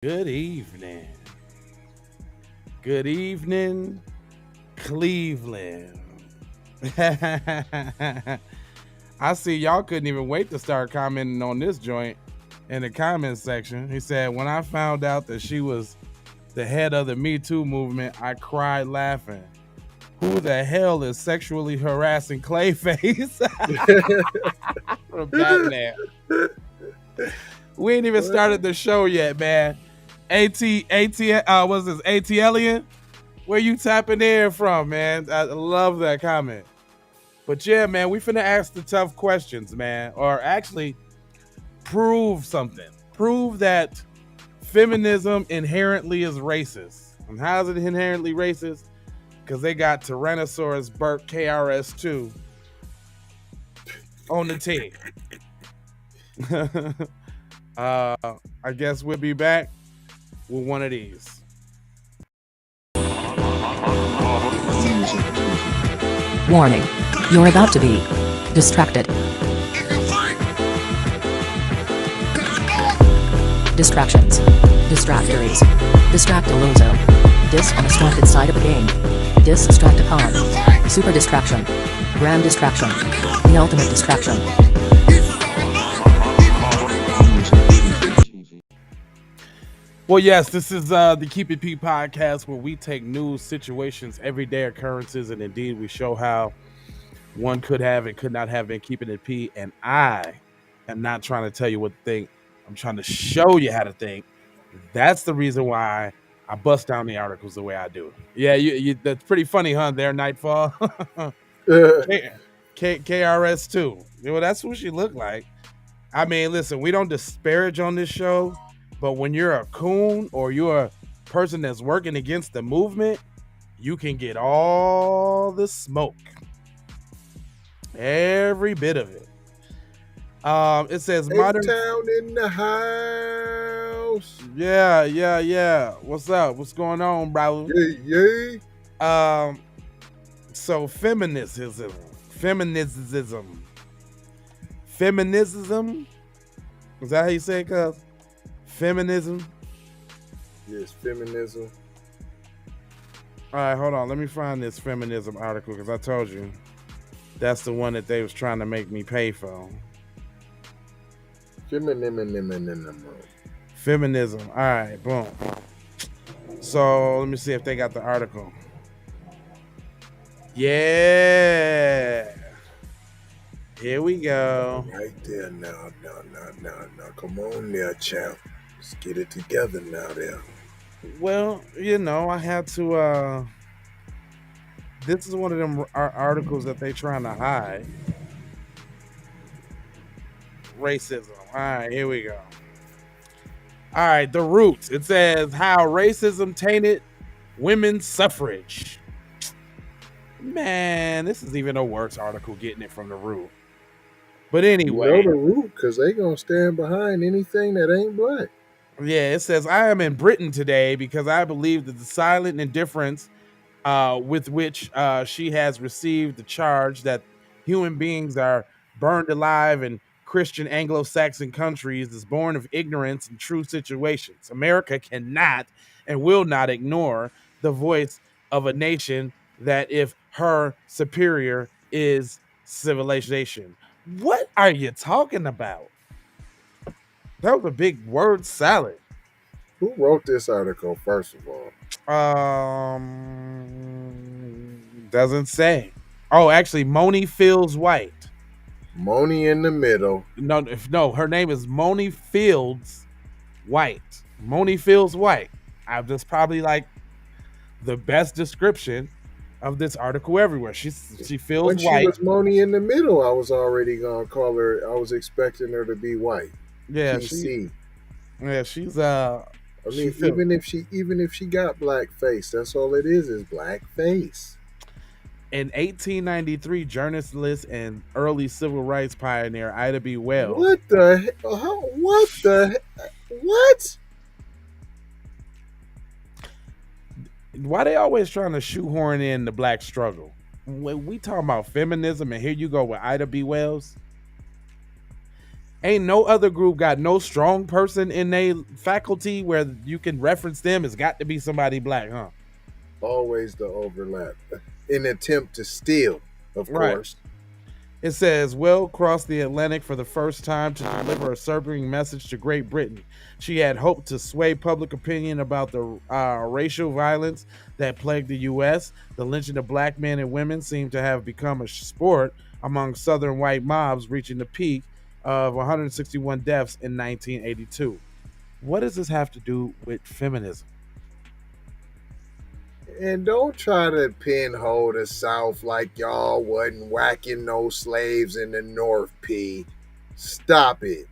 Good evening. Good evening, Cleveland. I see y'all couldn't even wait to start commenting on this joint in the comments section. He said, when I found out that she was the head of the Me Too movement, I cried laughing. Who the hell is sexually harassing Clayface? From Batman. We ain't even started the show yet, man. What's this? ATLian? Where you tapping in from, man? I love that comment. But yeah, man, we finna ask the tough questions, man. Or actually prove something. Prove that feminism inherently is racist. And how is it inherently racist? Because they got Tarana Saurus, Burke, KRS 2 on the team. I guess we'll be back with one of these. Warning. You're about to be distracted. Distractions. Distractories. Distractolozo. Dis on a distracted side of the game. Distractapod. Super distraction. Grand distraction. The ultimate distraction. Well, yes, this is the Keep It P podcast where we take news, situations, everyday occurrences, and indeed we show how one could have and could not have been keeping it P. And I am not trying to tell you what to think. I'm trying to show you how to think. That's the reason why I bust down the articles the way I do. Yeah, that's pretty funny, huh? There, Nightfall. KRS 2. Well, that's what she looked like. I mean, listen, we don't disparage on this show, but when you're a coon or you're a person that's working against the movement, you can get all the smoke. Every bit of it. It says modern town in the house. Yeah. What's up? What's going on, bro? Yay. So feminism. Is that how you say it, cuz? Feminism? Yes, feminism. All right, hold on. Let me find this feminism article because I told you that's the one that they was trying to make me pay for. Feminism. All right, boom. So let me see if they got the article. Yeah. Here we go. Right there now. Come on there, champ. Let's get it together now there. Well, I had to this is one of them articles that they trying to hide. Racism. All right, here we go. All right, the roots. It says how racism tainted women's suffrage. Man, this is even a worse article getting it from the root. But anyway. You know the root, because they going to stand behind anything that ain't black. Yeah, it says, I am in Britain today because I believe that the silent indifference with which she has received the charge that human beings are burned alive in Christian Anglo-Saxon countries is born of ignorance in true situations. America cannot and will not ignore the voice of a nation that if her superior is civilization. What are you talking about? That was a big word salad. Who wrote this article, first of all? Doesn't say. Oh, actually, Moni Fields White. Moni in the middle. No, her name is Moni Fields White. Moni Fields White. That's probably like the best description of this article everywhere. She feels when white. When she was Moni in the middle, I was already gonna call her. I was expecting her to be white. Yeah, PC. She's I mean, even if she got black face, that's all it is black face. In 1893, journalist and early civil rights pioneer Ida B. Wells. What? Why they always trying to shoehorn in the black struggle? When we talking about feminism, and here you go with Ida B. Wells. Ain't no other group got no strong person in their faculty where you can reference them. It's got to be somebody black, huh? Always the overlap. In attempt to steal, of Right. course. It says, Will crossed the Atlantic for the first time to deliver a sobering message to Great Britain. She had hoped to sway public opinion about the racial violence that plagued the U.S. The lynching of black men and women seemed to have become a sport among Southern white mobs, reaching the peak of 161 deaths in 1982. What does this have to do with feminism? And don't try to pinhole the South like y'all wasn't whacking no slaves in the North, P. Stop it.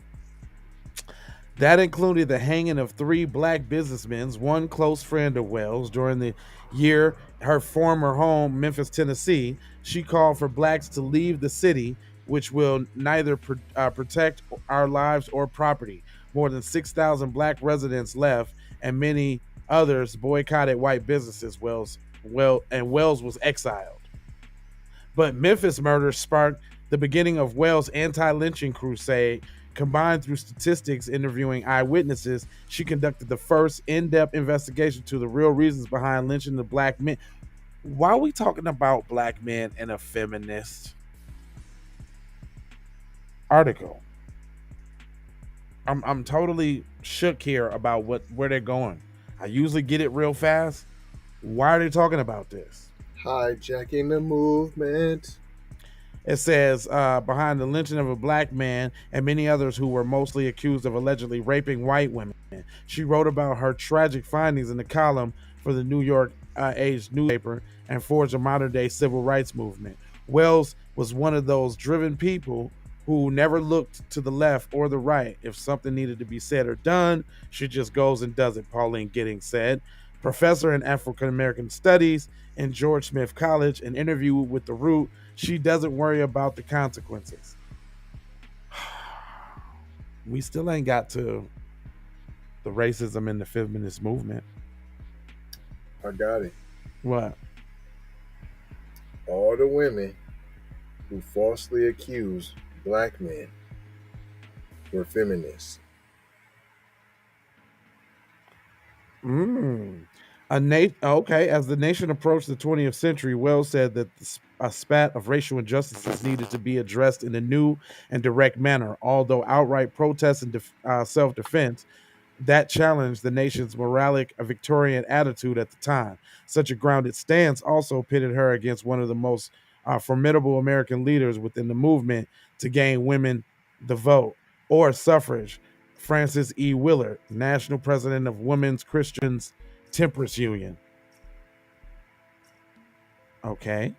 That included the hanging of three black businessmen, one close friend of Wells, during the year her former home, Memphis, Tennessee. She called for blacks to leave the city, which will neither protect our lives or property. More than 6,000 black residents left, and many others boycotted white businesses. Wells was exiled. But Memphis murder sparked the beginning of Wells' anti-lynching crusade. Combined through statistics, interviewing eyewitnesses, she conducted the first in-depth investigation to the real reasons behind lynching the black men. Why are we talking about black men in a feminist article? I'm totally shook here about where they're going. I usually get it real fast. Why are they talking about this? Hijacking the movement. It says, behind the lynching of a black man and many others who were mostly accused of allegedly raping white women. She wrote about her tragic findings in the column for the New York Age newspaper and forged a modern day civil rights movement. Wells was one of those driven people who never looked to the left or the right. If something needed to be said or done, she just goes and does it, Pauline Giddings said. Professor in African American Studies in George Smith College, an interview with The Root, she doesn't worry about the consequences. We still ain't got to the racism in the feminist movement. I got it. What? All the women who falsely accuse black men were feminists. Okay, as the nation approached the 20th century, Wells said that a spat of racial injustices needed to be addressed in a new and direct manner. Although outright protest and self-defense that challenged the nation's moralic Victorian attitude at the time. Such a grounded stance also pitted her against one of the most formidable American leaders within the movement to gain women the vote or suffrage, Frances E. Willard, national president of Women's Christians Temperance Union. Okay.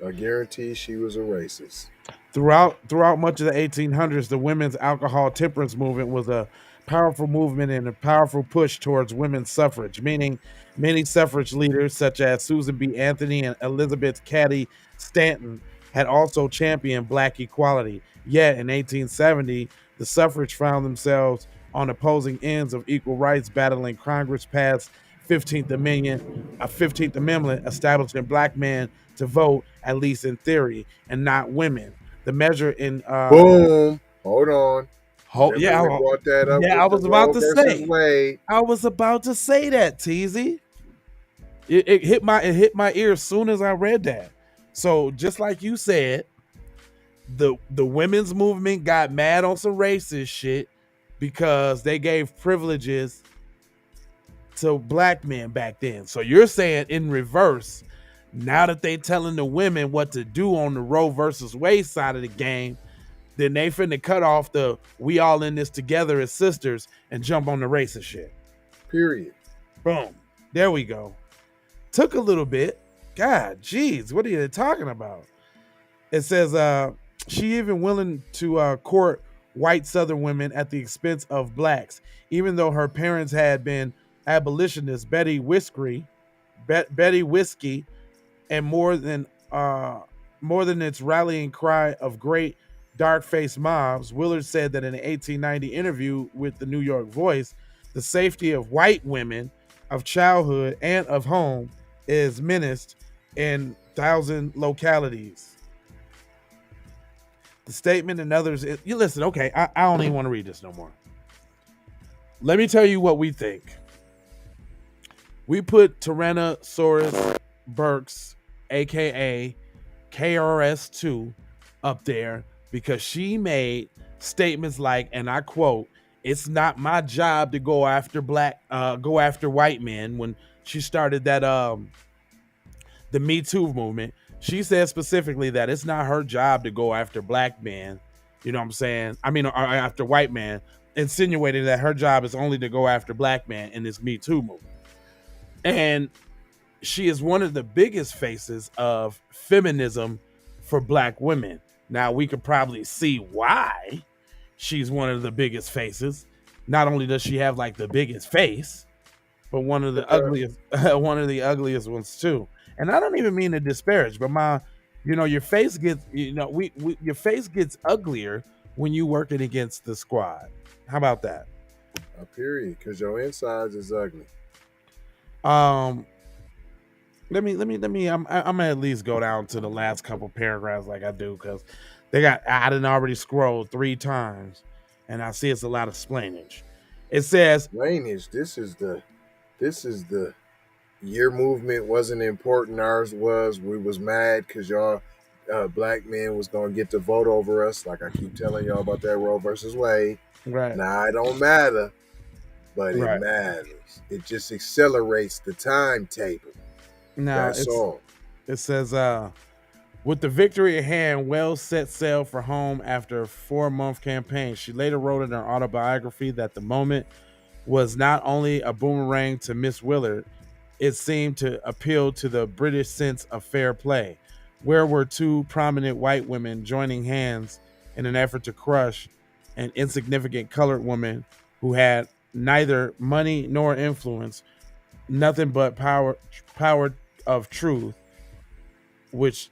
I guarantee she was a racist. Throughout much of the 1800s, the women's alcohol temperance movement was a powerful movement and a powerful push towards women's suffrage, meaning many suffrage leaders such as Susan B. Anthony and Elizabeth Cady Stanton had also championed black equality. Yet in 1870, the suffrage found themselves on opposing ends of equal rights, battling Congress passed 15th Amendment, a 15th Amendment establishing black men to vote, at least in theory, and not women. The measure in boom. Hold on. Yeah, I brought that up. Yeah, I was about to say. Wade. I was about to say that, Teasy. It hit my ear as soon as I read that. So just like you said, the women's movement got mad on some racist shit because they gave privileges to black men back then. So you're saying in reverse, now that they telling the women what to do on the Roe versus Wade side of the game, then they finna cut off the we all in this together as sisters and jump on the racist shit. Period. Boom. There we go. Took a little bit. God, geez, what are you talking about? It says she even willing to court white Southern women at the expense of blacks, even though her parents had been abolitionists. Betty Whiskey, and more than its rallying cry of great dark-faced mobs, Willard said that in an 1890 interview with the New York Voice, the safety of white women, of childhood, and of home is menaced in 1,000 localities. The statement and others. You listen. Okay, I don't even want to read this no more. Let me tell you what we think. We put Tarana Saurus Burks, aka KRS2, up there because she made statements like, and I quote, "It's not my job to go after go after white men." When she started that the Me Too movement, she said specifically that it's not her job to go after black men. You know what I'm saying? I mean, or after white men, insinuating that her job is only to go after black men in this Me Too movement. And she is one of the biggest faces of feminism for black women. Now, we could probably see why she's one of the biggest faces. Not only does she have like the biggest face, but one of the ugliest, one of the ugliest ones too. And I don't even mean to disparage, but your face gets, your face gets uglier when you working against the squad. How about that? Period. Because your insides is ugly. Let me. I'm gonna at least go down to the last couple paragraphs like I do because I didn't already scroll 3 times, and I see it's a lot of splainage. It says Splainage. This is the your movement wasn't important. Ours was. We was mad because y'all black men was gonna get to vote over us. Like I keep telling y'all about that Roe versus Wade. right. Now it don't matter, but Right. it matters. It just accelerates the timetable. Now That's all. it says with the victory at hand, Wells set sail for home after a 4-month campaign. She later wrote in her autobiography that the moment was not only a boomerang to Miss Willard, it seemed to appeal to the British sense of fair play. Where were 2 prominent white women joining hands in an effort to crush an insignificant colored woman who had neither money nor influence, nothing but power of truth, which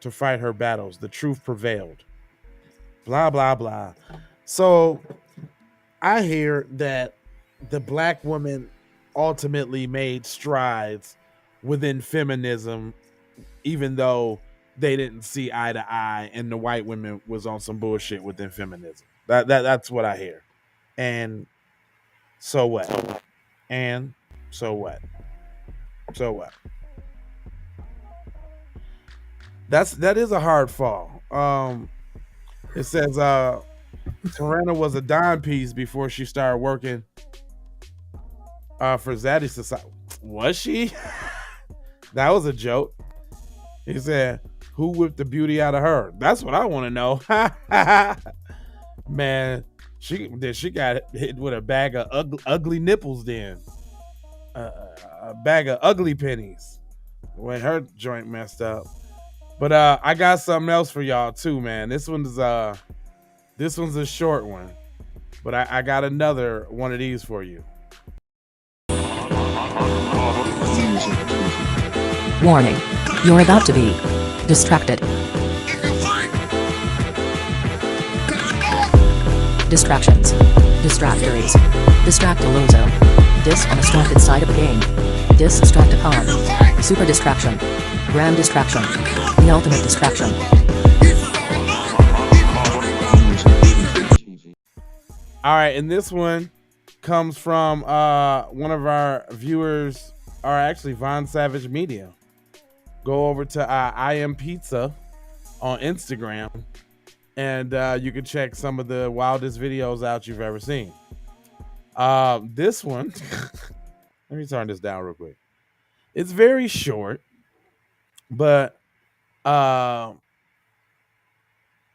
to fight her battles. The truth prevailed. Blah, blah, blah. So I hear that the black woman ultimately made strides within feminism, even though they didn't see eye to eye and the white women was on some bullshit within feminism. That's what I hear. And so what? And so what? So what? That is a hard fall. It says Tarana was a dime piece before she started working for Zaddy Society. Was she? That was a joke. He said, "Who whipped the beauty out of her?" That's what I want to know. Man, she got hit with a bag of ugly nipples. Then a bag of ugly pennies when her joint messed up. But I got something else for y'all too, man. This one's a short one, but I got another one of these for you. Warning. You're about to be distracted. Distractions. Distractories. Distractolozo. Dis on a stunted side of a game. Distracticon. Super distraction. Grand distraction. The ultimate distraction. All right, and this one comes from one of our viewers, or actually Von Savage Media. Go over to I Am Pizza on Instagram, and you can check some of the wildest videos out you've ever seen. This one, let me turn this down real quick. It's very short, but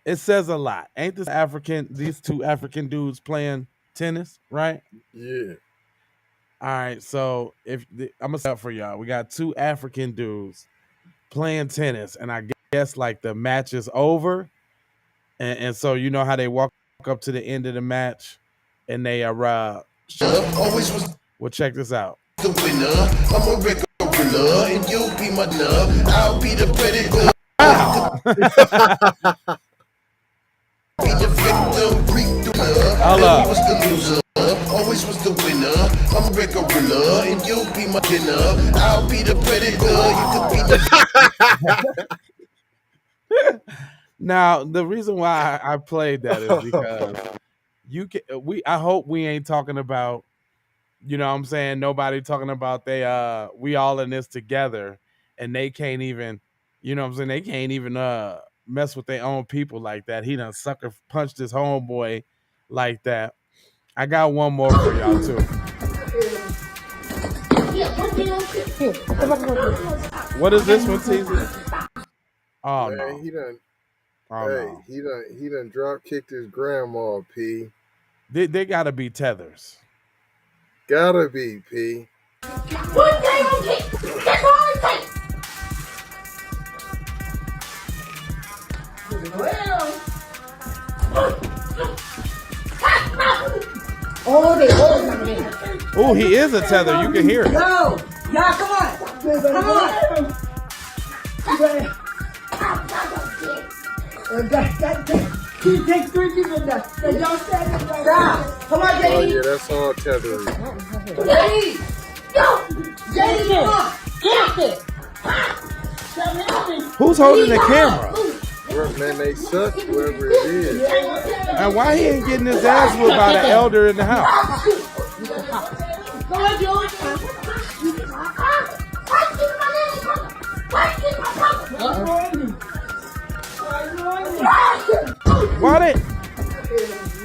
it says a lot. Ain't these 2 African dudes playing tennis, right? Yeah. All right, so I'm gonna start for y'all. We got 2 African dudes playing tennis, and I guess like the match is over, and so you know how they walk up to the end of the match, and they always was well, check this out. the winner. I'm a record winner, and you'll be my love. I'll be the predator. Be the victim, reap the love. Hold Was the loser. Always was the winner. I'm a record winner, and you'll be my dinner. I'll be the predator. You could be the Now, the reason why I played that is because you can. I hope we ain't talking about. You know what I'm saying? Nobody talking about we all in this together and they can't even, you know what I'm saying? They can't even mess with their own people like that. He done sucker punched his homeboy like that. I got one more for y'all too. What is this one, Caesar? Oh Man, no. he done. Oh no. He done drop kicked his grandma, P. They gotta be tethers. Gotta be, P. Oh, he is a tether. You can hear it. Yo, come on. Come on. He takes 3 people now. They don't stand up right now. Come on, Oh JD. yeah, that's all tethering. JD. JD, come on. Get it. Who's holding the camera? Man, they suck, whoever it is. And why he ain't getting his ass whipped by the elder in the house? Go on, George.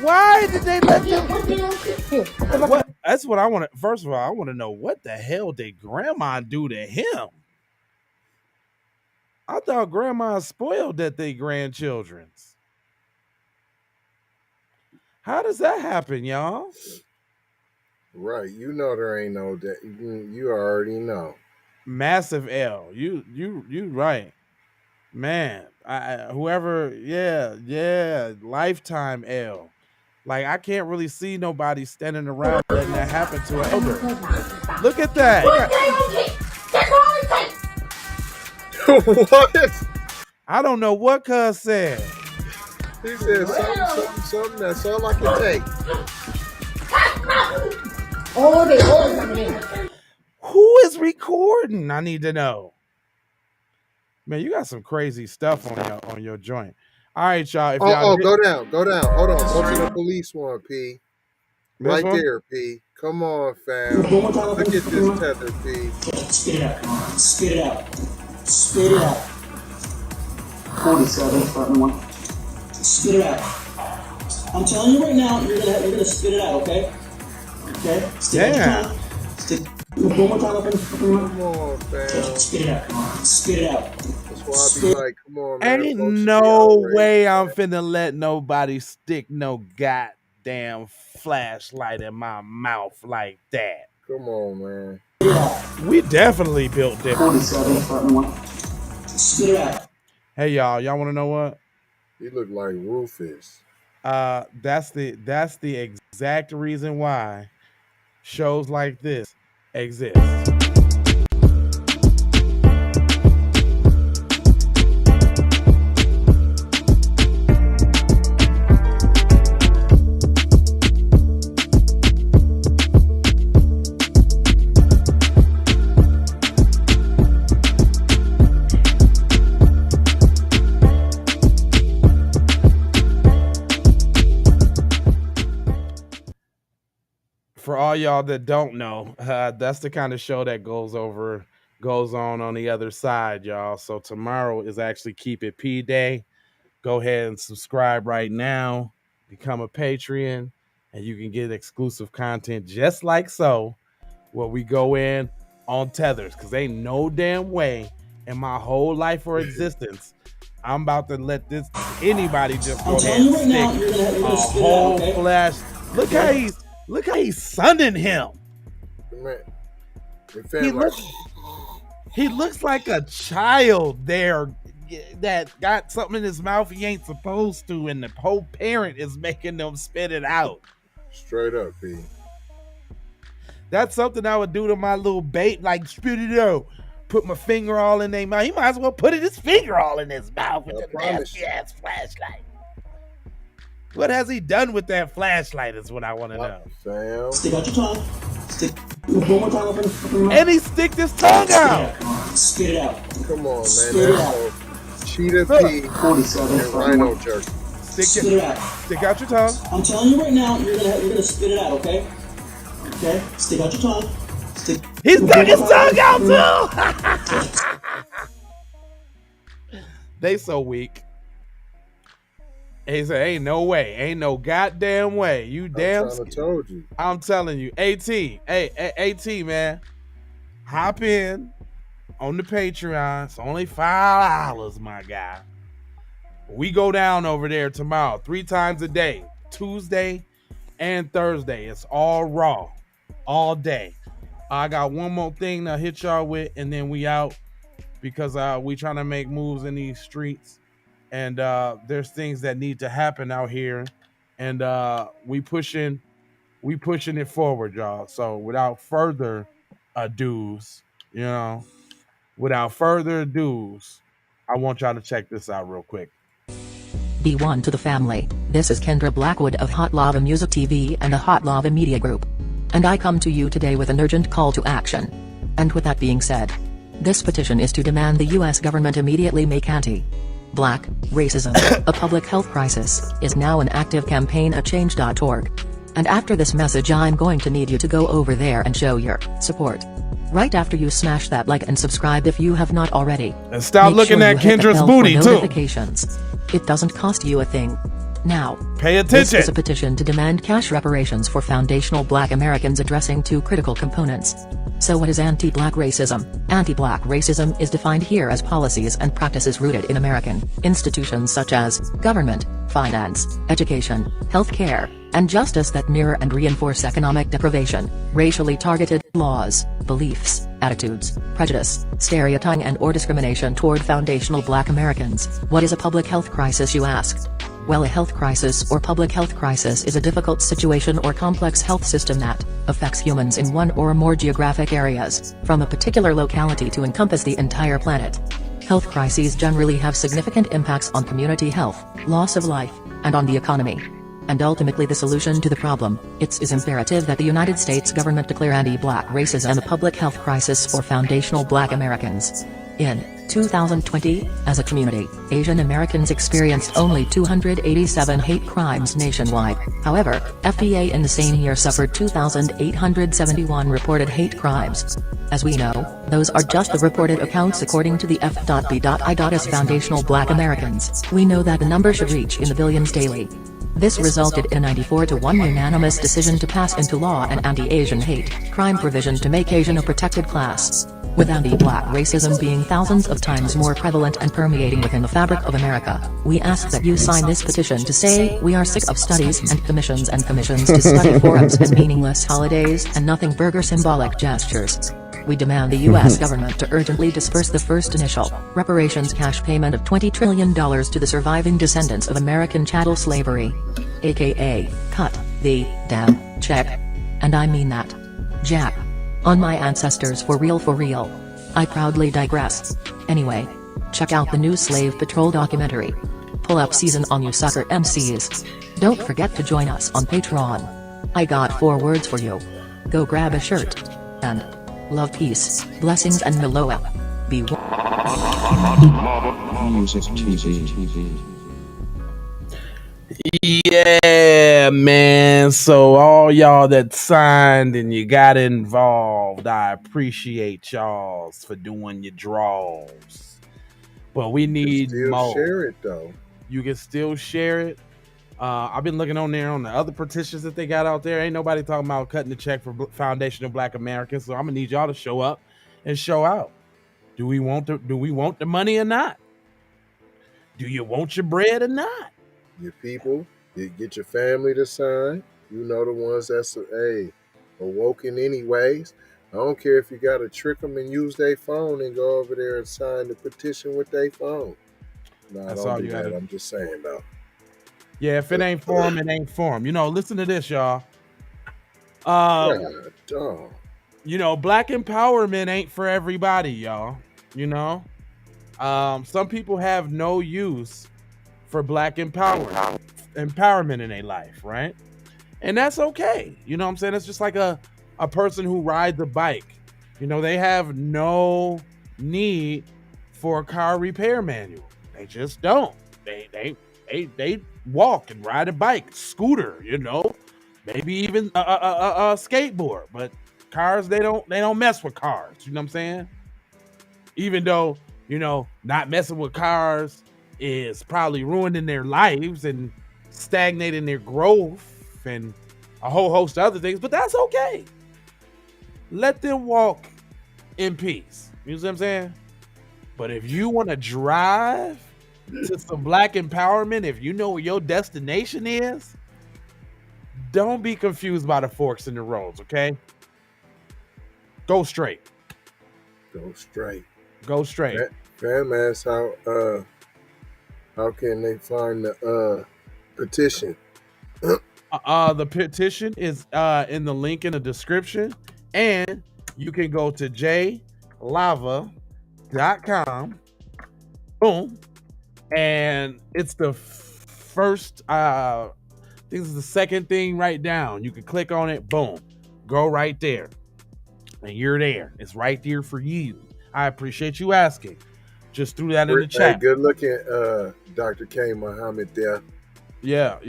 Why did they let them? What? That's what I want to. First of all, I want to know what the hell did Grandma do to him? I thought Grandma spoiled at their grandchildren's. How does that happen, y'all? Right, you know there ain't no that. You already know. Massive L. You right, man. Whoever, yeah, lifetime L. Like I can't really see nobody standing around letting that happen to an elder. Look at that. What? I don't know what cuz said. He said something. That's all I can take. Who is recording? I need to know. Man, you got some crazy stuff on your joint. All right, y'all. If y'all Go down. Hold on. Go to the police one, P. Right one? there, P. Come on, fam. Look at this tether, P. Spit it out, come on. Spit it out. Spit it out. 47, button 1. Spit it out. I'm telling you right now, you're gonna spit it out, okay? Okay? Stick out your tongue. Stick. One more time, open. Come on, fam. Spit it out, come on. Spit it out. That's why I be like, come on, man. Ain't Folks should be no outraged, way I'm man. finna let nobody stick no goddamn flashlight in my mouth like that. Come on, man. We definitely built different. 47, button 1. Spit it out. Hey y'all want to know what? You look like Rufus. That's the exact reason why shows like this exist. For all y'all that don't know, that's the kind of show that goes on the other side, y'all. So tomorrow is actually Keep It P Day. Go ahead and subscribe right now, become a Patreon, and you can get exclusive content just like so, where we go in on tethers, because ain't no damn way in my whole life or existence I'm about to let anybody just go ahead and stick a whole flash. Look how he's sunning him. Man. He looks like a child there that got something in his mouth he ain't supposed to, and the whole parent is making them spit it out. Straight up, P. That's something I would do to my little bait, like spit it out. Put my finger all in their mouth. He might as well put his finger all in his mouth with the nasty ass flashlight. What has he done with that flashlight is what I want to know. Fam. Stick out your tongue. Stick. One more time, open. And he sticked his tongue out. Spit it out. Come on, man. Spit it out. That's cheetah pea, 47, and rhino jerky. Spit it out. Stick out your tongue. I'm telling you right now, you're gonna spit it out, okay? Okay? Stick out your tongue. He stuck his tongue out too. They so weak. He said, "Ain't no way, ain't no goddamn way." You damn. I told you. I'm telling you, AT, man, hop in on the Patreon. It's only $5, my guy. We go down over there tomorrow, 3 times a day, Tuesday and Thursday. It's all raw, all day. I got one more thing to hit y'all with, and then we out, because we trying to make moves in these streets, and there's things that need to happen out here, and we pushing it forward, y'all. So without further ados, I want y'all to check this out real quick. B1 to the family. This is Kendra Blackwood of Hot Lava Music TV and the Hot Lava Media Group. And I come to you today with an urgent call to action. And with that being said, this petition is to demand the US government immediately make anti-black racism a public health crisis is now an active campaign at change.org. And after this message, I'm going to need you to go over there and show your support. Right after you smash that like and subscribe if you have not already. And stop looking at Kendra's booty too. It doesn't cost you a thing. Now, pay attention. This is a petition to demand cash reparations for foundational Black Americans addressing 2 critical components. So what is anti-Black racism? Anti-Black racism is defined here as policies and practices rooted in American institutions such as government, finance, education, healthcare, and justice that mirror and reinforce economic deprivation, racially targeted laws, beliefs, attitudes, prejudice, stereotyping and/or discrimination toward foundational Black Americans. What is a public health crisis, you ask? Well, a health crisis or public health crisis is a difficult situation or complex health system that affects humans in one or more geographic areas, from a particular locality to encompass the entire planet. Health crises generally have significant impacts on community health, loss of life, and on the economy. And ultimately the solution to the problem, it is imperative that the United States government declare anti-Black racism a public health crisis for foundational Black Americans. In 2020, as a community, Asian Americans experienced only 287 hate crimes nationwide. However, FBA in the same year suffered 2,871 reported hate crimes. As we know, those are just the reported accounts according to the F.B.I.S. Foundational Black Americans. We know that the number should reach in the billions daily. This resulted in a 94-1 unanimous decision to pass into law an anti-Asian hate crime provision to make Asian a protected class. With anti-Black racism being thousands of times more prevalent and permeating within the fabric of America, we ask that you sign this petition to say we are sick of studies and commissions to study forums and meaningless holidays and nothing burger symbolic gestures. We demand the U.S. government to urgently disperse the first initial reparations cash payment of $20 trillion to the surviving descendants of American chattel slavery. AKA, cut the damn check. And I mean that. Jack. On my ancestors for real. I proudly digress. Anyway, check out the new Slave Patrol documentary. Pull up season on you sucker MCs. Don't forget to join us on Patreon. I got 4 words for you. Go grab a shirt. And love, peace, blessings and Meloa. Be Music TV. Yeah, man. So all y'all that signed and you got involved, I appreciate y'all for doing your draws. But we need more. Share it though. You can still share it. I've been looking on there on the other petitions that they got out there. Ain't nobody talking about cutting the check for foundational Black Americans. So I'm gonna need y'all to show up and show out. Do we want the money or not? Do you want your bread or not? Your people, you get your family to sign. You know, the ones that's awoken anyways. I don't care if you got to trick them and use their phone and go over there and sign the petition with their phone. No, I don't do that. I'm just saying though. Yeah, if it ain't for them, it ain't for them. Listen to this, y'all. Black empowerment ain't for everybody, y'all. Some people have no use for Black empowerment in their life, right? And that's okay. You know what I'm saying? It's just like a person who rides a bike. They have no need for a car repair manual. They just don't. They walk and ride a bike, scooter, maybe even a skateboard. But cars, they don't mess with cars. You know what I'm saying? Even though, not messing with cars is probably ruining their lives and stagnating their growth and a whole host of other things, but that's okay. Let them walk in peace. You know what I'm saying? But if you want to drive to some black empowerment, if you know where your destination is, don't be confused by the forks in the roads, okay? Go straight. Go straight. Go straight. Fam asks how can they find the petition? The petition is in the link in the description, and you can go to jlava.com. Boom. And it's the first, I think it's the second thing right down. You can click on it, boom, go right there. And you're there. It's right there for you. I appreciate you asking. Just threw that in the chat. Hey, good looking, Dr. K. Muhammad there. Yeah.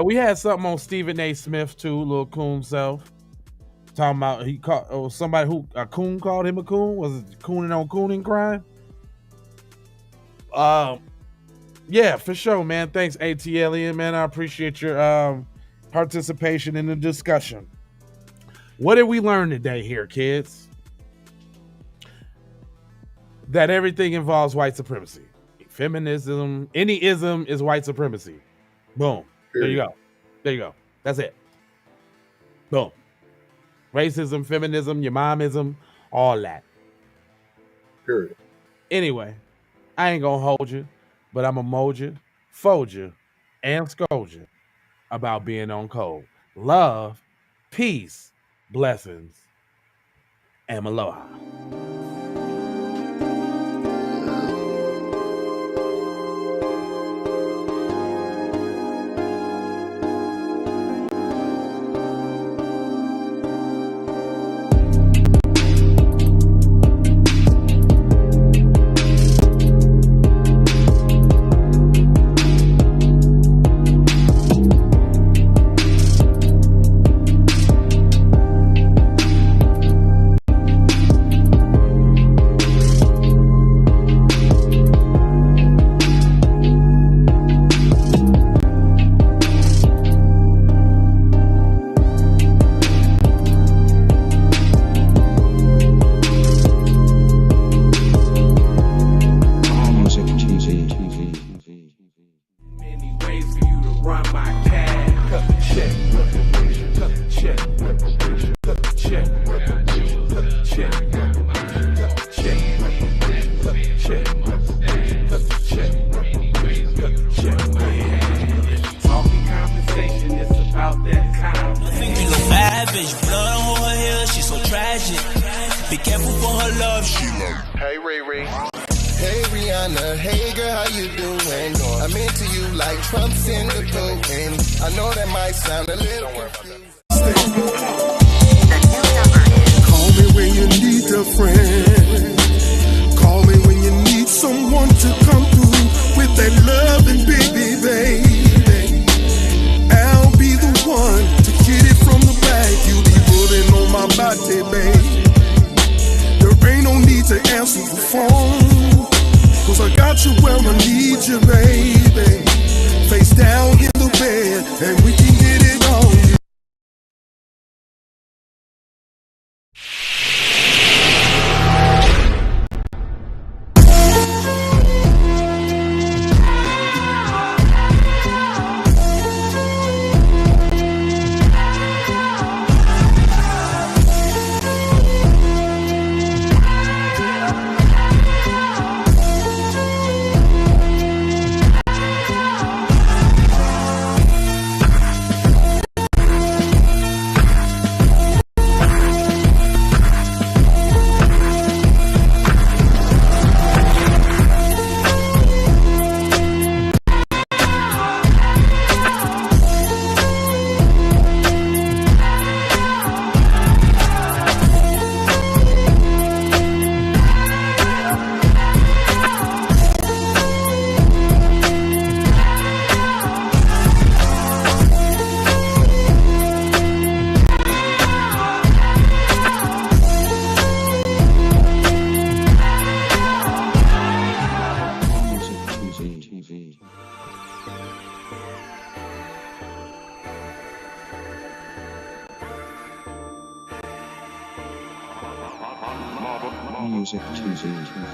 We had something on Stephen A. Smith too, little coon self. Talking about he called somebody who a coon called him a coon. Was it cooning on cooning crime? Yeah, for sure, man. Thanks, ATLian, man. I appreciate your participation in the discussion. What did we learn today here, kids? That everything involves white supremacy. Feminism, any ism is white supremacy. Boom. There you go. That's it. Boom. Racism, feminism, your momism, all that. Period. Anyway, I ain't gonna hold you, but I'm gonna mold you, fold you, and scold you about being on code. Love, peace, blessings, and aloha. Music TV.